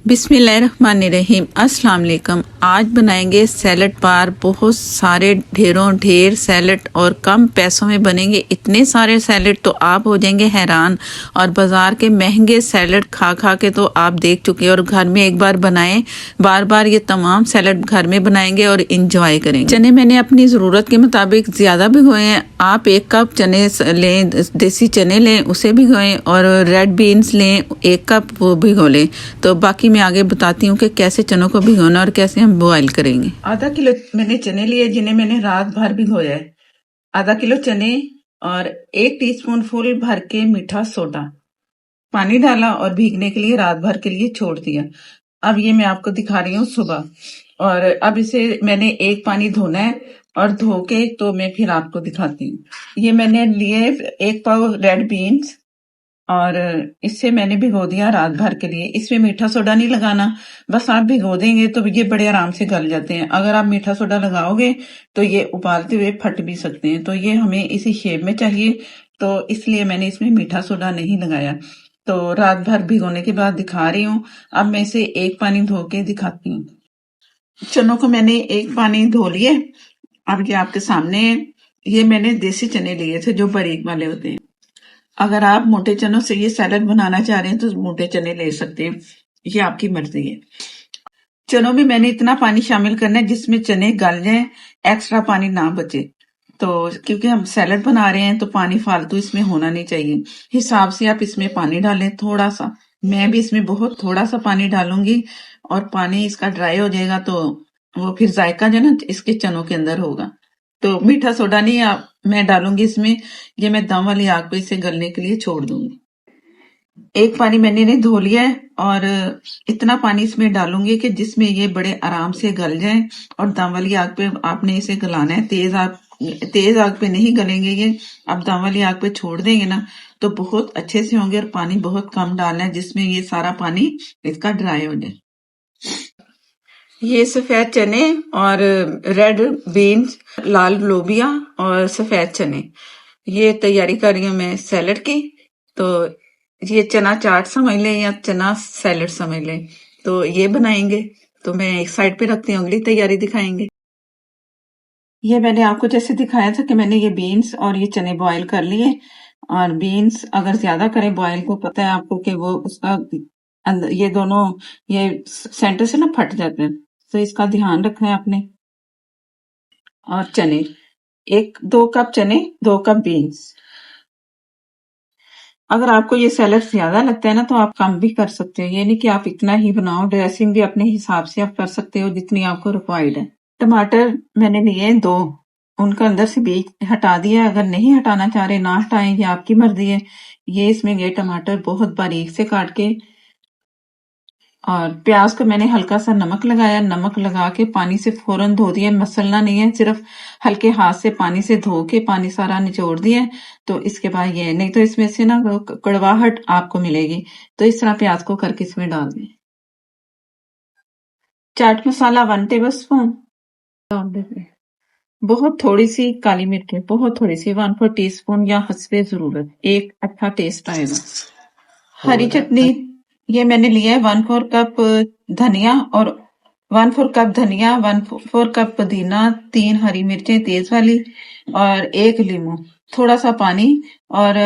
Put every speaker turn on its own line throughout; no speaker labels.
बिस्मिल्लाहिर्रहमानिर्रहीम। अस्सलाम वालेकुम। आज बनाएंगे सैलड बार। बहुत सारे ढेरों ढेर सैलड और कम पैसों में बनेंगे इतने सारे सैलड तो आप हो जाएंगे हैरान। और बाज़ार के महंगे सैलड खा खा के तो आप देख चुके हैं। और घर में एक बार बनाएं, बार बार ये तमाम सैलड घर में बनाएंगे और इंजॉय करेंगे। चने मैंने अपनी ज़रूरत के मुताबिक ज़्यादा भिगोए हैं। आप 1 कप चने लें, देसी चने लें, उसे भिगोएं। और रेड बीन्स लें 1 कप, वो भिगो लें। तो बाकी मैं आगे बताती हूँ कि कैसे चनों को भिगोना और कैसे हम बॉयल करेंगे। आधा किलो मैंने चने लिए जिन्हें मैंने रात भर भिगोया है। आधा किलो चने और 1 टीस्पून फुल भर के मीठा सोडा पानी डाला और भीगने के लिए रात भर के लिए छोड़ दिया। अब ये मैं आपको दिखा रही हूँ सुबह। और अब इसे मैंने एक पानी धोना है और धो के तो मैं फिर आपको दिखाती हूँ। ये मैंने लिए 1 पाव रेड बीन्स और इससे मैंने भिगो दिया रात भर के लिए। इसमें मीठा सोडा नहीं लगाना, बस आप भिगो देंगे तो ये बड़े आराम से गल जाते हैं। अगर आप मीठा सोडा लगाओगे तो ये उबालते हुए फट भी सकते हैं। तो ये हमें इसी शेप में चाहिए, तो इसलिए मैंने इसमें मीठा सोडा नहीं लगाया। तो रात भर भिगोने के बाद दिखा रही हूँ। अब मैं इसे एक पानी धो के दिखाती हूँ। चनों को मैंने एक पानी धो लिए। अब ये आपके सामने है। ये मैंने देसी चने लिए थे जो बारीक वाले होते हैं। अगर आप मोटे चनों से ये सैलड बनाना चाह रहे हैं तो मोटे चने ले सकते हैं, ये आपकी मर्जी है। चनों में मैंने इतना पानी शामिल करना है जिसमें चने गल जाएं, एक्स्ट्रा पानी ना बचे। तो क्योंकि हम सैलड बना रहे हैं तो पानी फालतू इसमें होना नहीं चाहिए। हिसाब से आप इसमें पानी डालें थोड़ा सा। मैं भी इसमें बहुत थोड़ा सा पानी डालूंगी और पानी इसका ड्राई हो जाएगा तो वो फिर जायका जो ना इसके चनों के अंदर होगा। तो मीठा सोडा नहीं आप मैं डालूंगी इसमें। ये मैं दम वाली आग पे इसे गलने के लिए छोड़ दूंगी। एक पानी मैंने इन्हें धो लिया है और इतना पानी इसमें डालूंगी कि जिसमें ये बड़े आराम से गल जाएं। और दम वाली आग पे आपने इसे गलाना है। तेज आग पे नहीं गलेंगे ये। आप दम वाली आग पे छोड़ देंगे ना तो बहुत अच्छे से होंगे। और पानी बहुत कम डालना है जिसमें ये सारा पानी इसका ड्राई हो जाए। ये सफेद चने और रेड बीन्स, लाल लोबिया और सफेद चने, ये तैयारी कर रही हूँ मैं सैलड की। तो ये चना चाट समझ लें या चना सैलड समझ लें, तो ये बनाएंगे। तो मैं एक साइड पे रखती हूँ, अगली तैयारी दिखाएंगे। ये मैंने आपको जैसे दिखाया था कि मैंने ये बीन्स और ये चने बॉईल कर लिए। और बीन्स अगर ज्यादा करें बॉईल को, पता है आपको कि वो उसका ये दोनों ये सेंटर से ना फट जाते हैं, तो इसका ध्यान रखना है आपने। और चने 2 कप चने, 2 कप बीन्स। अगर आपको ये सैलड ज्यादा लगता है ना तो आप कम भी कर सकते हो। ये नहीं कि आप इतना ही बनाओ। ड्रेसिंग भी अपने हिसाब से आप कर सकते हो जितनी आपको रिक्वायर्ड है। टमाटर मैंने लिए 2, उनका अंदर से बीज हटा दिया। अगर नहीं हटाना चाह रहे ना हटाएं, ये आपकी मर्जी है। ये इसमें गए टमाटर बहुत बारीक से काट के। और प्याज को मैंने हल्का सा नमक लगाया। नमक लगा के पानी से फौरन धो दिया। मसलना नहीं है, सिर्फ हल्के हाथ से पानी से धो के पानी सारा निचोड़ दिया। तो इसके बाद ये नहीं तो इसमें से ना कड़वाहट आपको मिलेगी। तो इस तरह प्याज को करके इसमें डाल दें। चाट मसाला 1 टेबल स्पून डाल देते। बहुत थोड़ी सी काली मिर्च, बहुत थोड़ी सी 1/4 टीस्पून या हस्बे जरूरत, एक अच्छा टेस्ट आएगा। हरी चटनी ये मैंने लिया है 1/4 कप धनिया और 1/4 कप धनिया, 1/4 कप पुदीना, 3 हरी मिर्चें तेज वाली और 1 लीमू, थोड़ा सा पानी और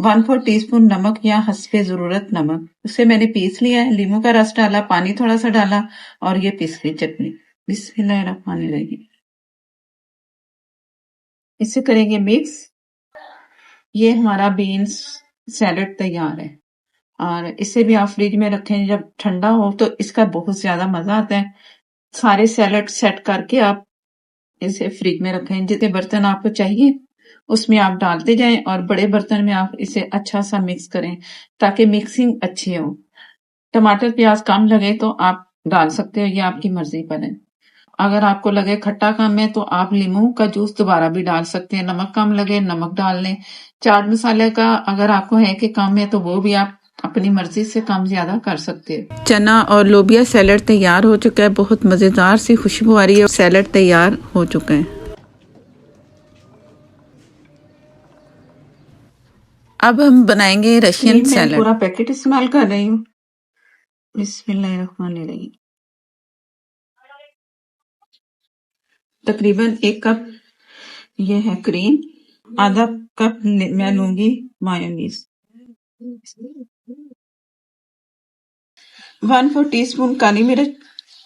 1/4 टीस्पून नमक या हस्बे जरूरत नमक। उसे मैंने पीस लिया है। लीमू का रस डाला, पानी थोड़ा सा डाला और ये पीस ली चटनी। बिस्मिल्लाहिर्रहमानिर्रहीम। इसे करेंगे मिक्स। ये हमारा बीन्स सैलड तैयार है। और इसे भी आप फ्रिज में रखें, जब ठंडा हो तो इसका बहुत ज्यादा मजा आता है। सारे सैलड सेट करके आप इसे फ्रिज में रखें। जितने बर्तन आपको चाहिए उसमें आप डालते जाएं और बड़े बर्तन में आप इसे अच्छा सा मिक्स करें ताकि मिक्सिंग अच्छी हो। टमाटर प्याज कम लगे तो आप डाल सकते हो, ये आपकी मर्जी पर है। अगर आपको लगे खट्टा कम है तो आप नींबू का जूस दोबारा भी डाल सकते हैं। नमक कम लगे नमक डाल लें। चाट मसाले का अगर आपको है कि कम है तो वो भी आप अपनी मर्जी से कम ज्यादा कर सकते हैं। चना और लोबिया सैलड तैयार हो चुका है। बहुत मजेदार सी खुशबू आ रही है। सैलड तैयार हो चुका है। अब हम बनाएंगे रशियन सैलड। पूरा पैकेट इस्तेमाल कर रही हूँ। बिस्मिल्लाहिर्रहमानिर्रहीम। तकरीबन 1 कप ये है क्रीम, आधा कप मैं लूंगी मायोनीज, 1/4 टीस्पून काली मिर्च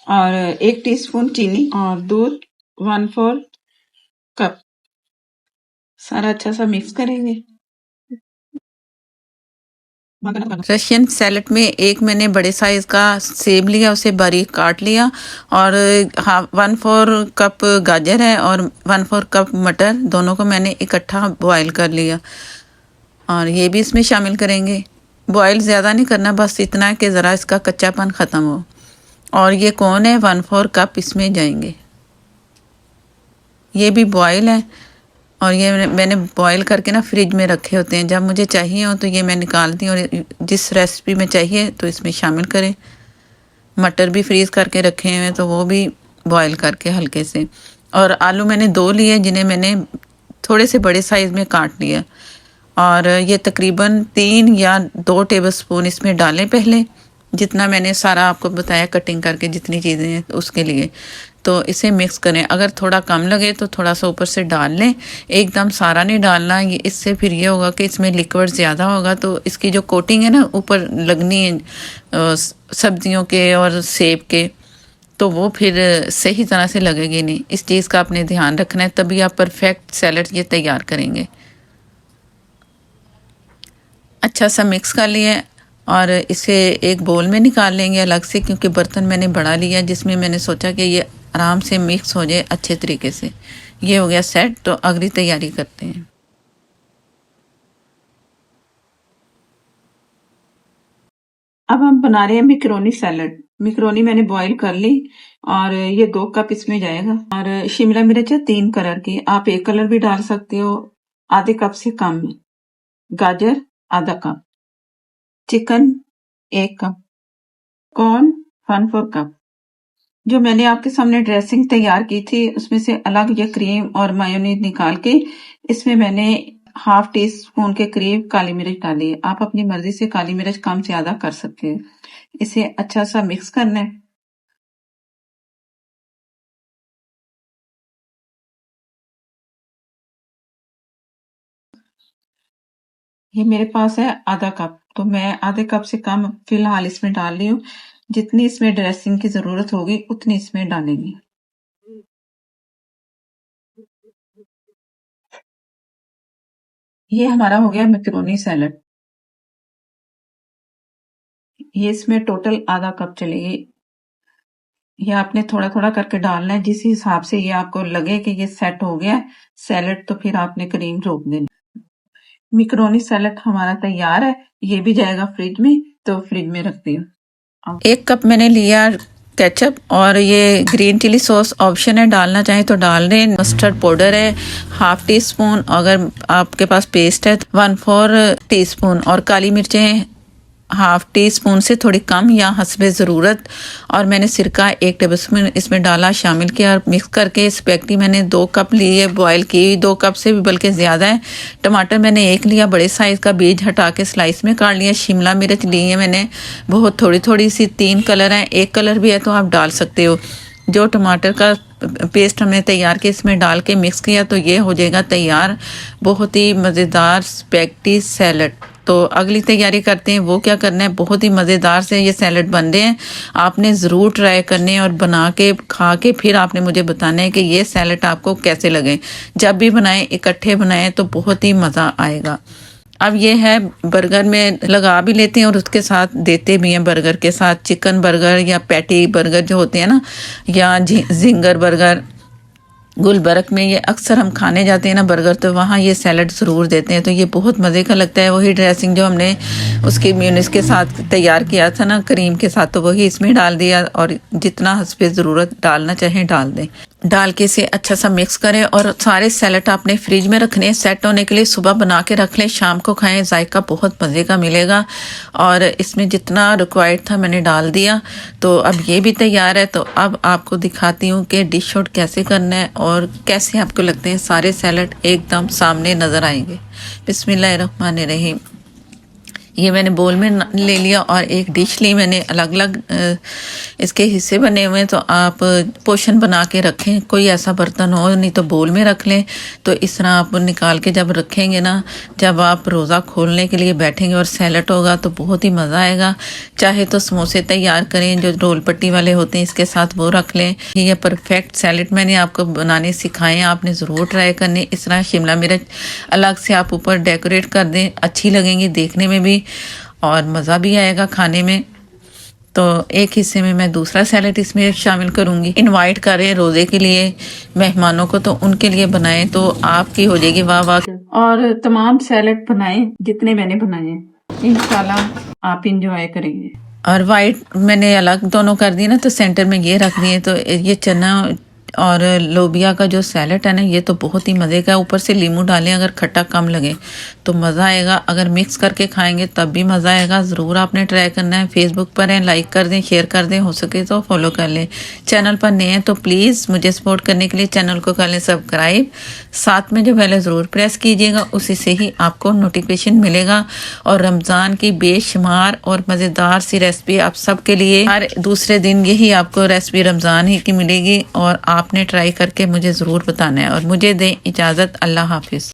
और 1 टीस्पून चीनी और दूध 1/4 कप। सारा अच्छा सा मिक्स करेंगे। रशियन सैलेड में एक मैंने बड़े साइज का सेब लिया, उसे बारीक काट लिया और 1/4 कप गाजर है और 1/4 कप मटर, दोनों को मैंने इकट्ठा बॉईल कर लिया और ये भी इसमें शामिल करेंगे। बॉईल ज़्यादा नहीं करना, बस इतना कि ज़रा इसका कच्चापन ख़त्म हो। और ये कौन है, 1/4 कप इसमें जाएंगे। ये भी बॉईल है और ये मैंने बॉईल करके ना फ्रिज में रखे होते हैं, जब मुझे चाहिए हो तो ये मैं निकालती हूँ और जिस रेसिपी में चाहिए तो इसमें शामिल करें। मटर भी फ्रीज़ करके रखे हुए हैं तो वो भी बॉईल करके हल्के से। और आलू मैंने 2 लिए जिन्हें मैंने थोड़े से बड़े साइज़ में काट लिया और ये तकरीबन 3 या 2 टेबलस्पून इसमें डालें पहले, जितना मैंने सारा आपको बताया कटिंग करके जितनी चीज़ें हैं उसके लिए। तो इसे मिक्स करें, अगर थोड़ा कम लगे तो थोड़ा सा ऊपर से डाल लें, एकदम सारा नहीं डालना। ये इससे फिर ये होगा कि इसमें लिक्विड ज़्यादा होगा तो इसकी जो कोटिंग है ना ऊपर लगनी है सब्जियों के और सेब के, तो वो फिर सही तरह से लगेगी नहीं। इस चीज़ का आपने ध्यान रखना है, तभी आप परफेक्ट सैलड ये तैयार करेंगे। अच्छा सा मिक्स कर लिया और इसे एक बोल में निकाल लेंगे अलग से, क्योंकि बर्तन मैंने बड़ा लिया जिसमें मैंने सोचा कि ये आराम से मिक्स हो जाए अच्छे तरीके से। ये हो गया सेट, तो अगली तैयारी करते हैं। अब हम बना रहे हैं मैकरोनी सैलड। मैकरोनी मैंने बॉईल कर ली और ये 2 कप इसमें जाएगा और शिमला मिर्च है 3 कलर की, आप 1 कलर भी डाल सकते हो, आधे कप से कम। गाजर आधा cup, chicken 1 cup, corn 1/4 cup. जो मैंने आपके सामने ड्रेसिंग तैयार की थी उसमें से अलग ये क्रीम और मायोनीज निकाल के इसमें मैंने 1/2 टीस्पून के करीब काली मिर्च डाली है। आप अपनी मर्जी से काली मिर्च कम ज्यादा कर सकते हैं। इसे अच्छा सा मिक्स करना है। ये मेरे पास है आधा कप, तो मैं आधे कप से कम फिलहाल इसमें डाल रही हूँ। जितनी इसमें ड्रेसिंग की जरूरत होगी उतनी इसमें डालेंगे। ये हमारा हो गया मैकरोनी सैलड। ये इसमें टोटल आधा कप चलेगी। ये आपने थोड़ा थोड़ा करके डालना है, जिस हिसाब से ये आपको लगे कि ये सेट हो गया सैलड, तो फिर आपने क्रीम रोक देना। मैकरोनी सैलड हमारा तैयार है, ये भी जाएगा फ्रिज में, तो फ्रिज में रखती हूँ। 1 कप मैंने लिया केचप और ये ग्रीन चिली सॉस ऑप्शन है, डालना चाहें तो डाल दें। मस्टर्ड पाउडर है 1/2 टीस्पून, अगर आपके पास पेस्ट है 1/4 टीस्पून, और काली मिर्चें 1/2 टीस्पून से थोड़ी कम या हस्बे ज़रूरत। और मैंने सिरका 1 टेबलस्पून इसमें डाला, शामिल किया और मिक्स करके स्पैगेटी मैंने 2 कप लिए, बॉयल की 2 कप से भी बल्कि ज़्यादा है। टमाटर मैंने 1 लिया, बड़े साइज़ का, बीज हटा के स्लाइस में काट लिया। शिमला मिर्च ली है मैंने बहुत थोड़ी थोड़ी सी, 3 कलर हैं, 1 कलर भी है तो आप डाल सकते हो। जो टमाटर का पेस्ट हमने तैयार किया इसमें डाल के मिक्स किया तो ये हो जाएगा तैयार बहुत ही मज़ेदार स्पैगेटी सैलड। तो अगली तैयारी करते हैं। वो क्या करना है, बहुत ही मज़ेदार से ये सैलड बन रहे हैं, आपने ज़रूर ट्राई करने और बना के खा के फिर आपने मुझे बताना है कि ये सैलड आपको कैसे लगे। जब भी बनाएं इकट्ठे बनाएं तो बहुत ही मज़ा आएगा। अब ये है बर्गर में लगा भी लेते हैं और उसके साथ देते भी हैं। बर्गर के साथ चिकन बर्गर या पैटी बर्गर जो होते हैं ना, या जिंगर बर्गर, गुलबर्ग में ये अक्सर हम खाने जाते हैं ना बर्गर, तो वहाँ ये सैलड ज़रूर देते हैं, तो ये बहुत मज़े का लगता है। वही ड्रेसिंग जो हमने उसकी म्यूनिस के साथ तैयार किया था ना क्रीम के साथ, तो वही इसमें डाल दिया और जितना हस्बे ज़रूरत डालना चाहें डाल दें। डाल के इसे अच्छा सा मिक्स करें और सारे सैलड आपने फ्रिज में रखने हैं सेट होने के लिए। सुबह बना के रख लें, शाम को खाएं, जायका बहुत मज़े का मिलेगा। और इसमें जितना रिक्वायर्ड था मैंने डाल दिया, तो अब ये भी तैयार है। तो अब आपको दिखाती हूँ कि डिश आउट कैसे करना है और कैसे आपको लगते हैं सारे सैलड एकदम सामने नज़र आएंगे। बिस्मिल्लाहिर्रहमानिर्रहीम। ये मैंने बोल में ले लिया और एक डिश ली मैंने। अलग अलग इसके हिस्से बने हुए हैं, तो आप पोर्शन बना के रखें। कोई ऐसा बर्तन हो, नहीं तो बोल में रख लें। तो इस तरह आप निकाल के जब रखेंगे ना, जब आप रोज़ा खोलने के लिए बैठेंगे और सैलड होगा तो बहुत ही मज़ा आएगा। चाहे तो समोसे तैयार करें जो रोल पट्टी वाले होते हैं, इसके साथ वो रख लें। ये परफेक्ट सैलड मैंने आपको बनाने सिखाए हैं, आपने ज़रूर ट्राई करने। इस तरह शिमला मिर्च अलग से आप ऊपर डेकोरेट कर दें, अच्छी लगेंगी देखने में भी और मज़ा भी आएगा खाने में। तो एक हिस्से में मैं दूसरा सैलेड इसमें शामिल करूँगी। इनवाइट करें रोज़े के लिए मेहमानों को, तो उनके लिए बनाएं तो आपकी हो जाएगी वाह वाह। और तमाम सैलेड बनाएं जितने मैंने बनाए हैं, इंशाल्लाह आप इंजॉय करेंगे। और वाइट मैंने अलग दोनों कर दिए ना, तो सेंटर में ये रख दिए। तो ये चना और लोबिया का जो सैलेड है ना, ये तो बहुत ही मज़े का। ऊपर से नींबू डालें, अगर खट्टा कम लगे तो मज़ा आएगा। अगर मिक्स करके खाएंगे तब भी मज़ा आएगा। ज़रूर आपने ट्राई करना है। फेसबुक पर हैं, लाइक कर दें, शेयर कर दें, हो सके तो फॉलो कर लें। चैनल पर नए हैं तो प्लीज़ मुझे सपोर्ट करने के लिए चैनल को कर लें सब्सक्राइब। साथ में जो बेल ज़रूर प्रेस कीजिएगा, उसी से ही आपको नोटिफिकेशन मिलेगा। और रमज़ान की बेशुमार और मज़ेदार सी रेसिपी आप सबके लिए हर दूसरे दिन यही आपको रेसिपी रमज़ान ही की मिलेगी। और आपने ट्राई करके मुझे ज़रूर बताना है। और मुझे दें इजाज़त। अल्लाह हाफिज़।